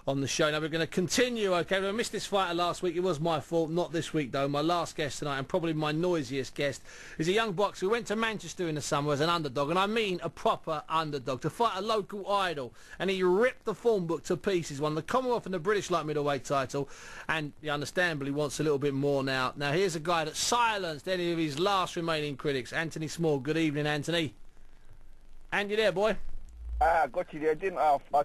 on the show. Now we're going to continue. Okay, we missed this fighter last week. It was my fault. Not this week though. My last guest tonight, and probably my noisiest guest, is a young boxer who went to Manchester in the summer as an underdog, and I mean a proper underdog, to fight a local idol, and he ripped the form book to pieces. Won the Commonwealth and the British light middleweight title, and he understandably wants a little bit more now. Now here's a guy that silenced any of his last remaining critics. Anthony Small. Good evening, Anthony. And you there, boy? I got you there, didn't I? I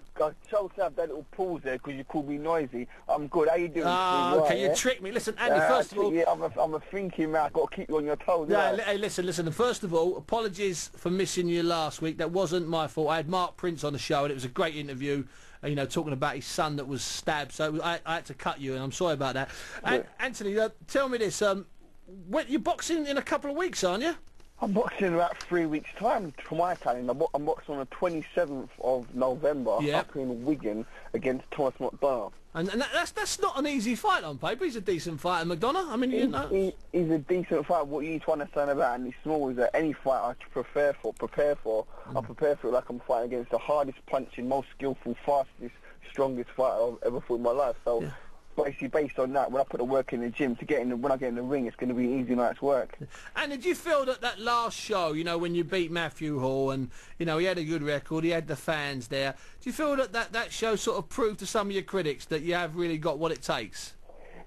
chose to have that little pause there because you called me noisy. I'm good. How you doing? Oh, okay, you tricked me. Listen, Andy, first of all... Yeah, I'm a thinking man. I've got to keep you on your toes. Yeah, hey, listen. First of all, apologies for missing you last week. That wasn't my fault. I had Mark Prince on the show, and it was a great interview, you know, talking about his son that was stabbed. So I had to cut you, and I'm sorry about that. And, Anthony, tell me this. You're boxing in a couple of weeks, aren't you? I'm boxing in about 3 weeks' time for my calendar. I'm boxing on the 27th of November up in Wigan against Thomas McDonagh. And that's not an easy fight on paper. He's a decent fighter, McDonagh. I mean, you know. He's a decent fighter. What you need to understand about Andy Small is that any fight I prepare for, I prepare for it like I'm fighting against the hardest punching, most skillful, fastest, strongest fighter I've ever fought in my life. So. Yeah. Basically, based on that, when I put the work in the gym to get in, when I get in the ring, it's going to be an easy night's work. And did you feel that last show, you know, when you beat Matthew Hall, and you know he had a good record, he had the fans there? Do you feel that show sort of proved to some of your critics that you have really got what it takes?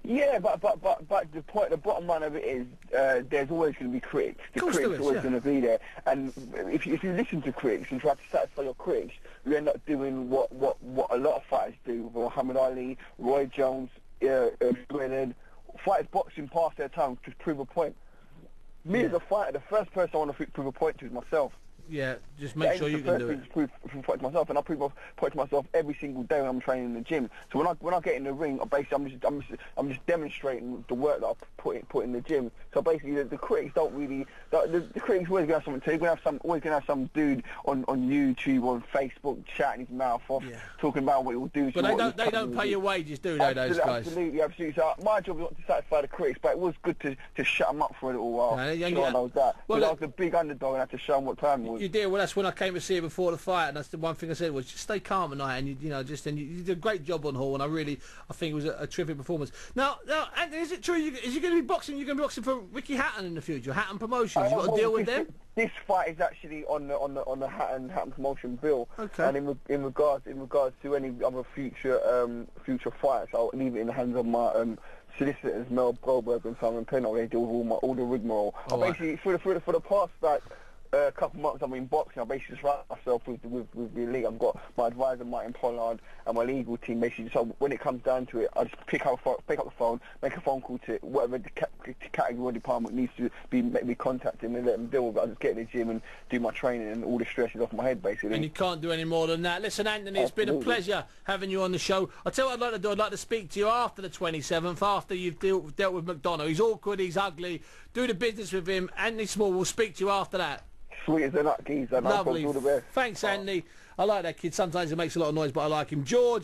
Yeah, but the bottom line of it is, there's always going to be critics. The critics are always going to be there, and if you listen to critics and try to satisfy your critics, you end up doing what a lot of fighters do. Muhammad Ali, Roy Jones, Brennan, fighters boxing past their time to prove a point. Me as a fighter, the first person I want to prove a point to is myself. Yeah, just make sure you can do it. Prove a point to myself, and I prove a point to myself every single day when I'm training in the gym. So when I get in the ring, basically I'm just demonstrating the work that I put in the gym. So basically, the critics don't really. The critics always gonna have something to say. Always gonna have some dude on YouTube, on Facebook, chatting his mouth off, talking about what he will do. But they don't pay your wages, do they? Those guys. Absolutely. So my job is not to satisfy the critics, but it was good to shut them up for a little while. I knows that. Well, I was a big underdog, and I had to show them what time it was. You did. Well, that's when I came to see you before the fight, and that's the one thing I said was just stay calm at night, and you did a great job on Hall, and I think it was a terrific performance. Now, Anthony, is it true? Is you going to be boxing? You're going to be boxing for Ricky Hatton in the future? Hatton Promotions. You got to deal with them. This fight is actually on the Hatton promotion bill. Okay. And in regards to any other future fights, I'll leave it in the hands of my solicitors, Mel Goldberg and Simon Pennell. They deal with all the rigmarole. Basically, for the past a couple of months I've been boxing, I basically just write myself with the league. I've got my advisor Martin Pollard and my legal team basically. So when it comes down to it, I just pick up the phone, make a phone call to whatever the category or department needs to be contacted, and let them deal with it. I just get in the gym and do my training, and all the stress is off my head basically. And you can't do any more than that. Listen, Anthony, it's been a pleasure having you on the show. I'll tell you what I'd like to do. I'd like to speak to you after the 27th, after you've dealt with McDonagh. He's awkward, he's ugly. Do the business with him. Anthony Small will speak to you after that. Sweet as a nut, geezer. Lovely. All the best. Thanks, Andy. I like that kid. Sometimes he makes a lot of noise, but I like him. George.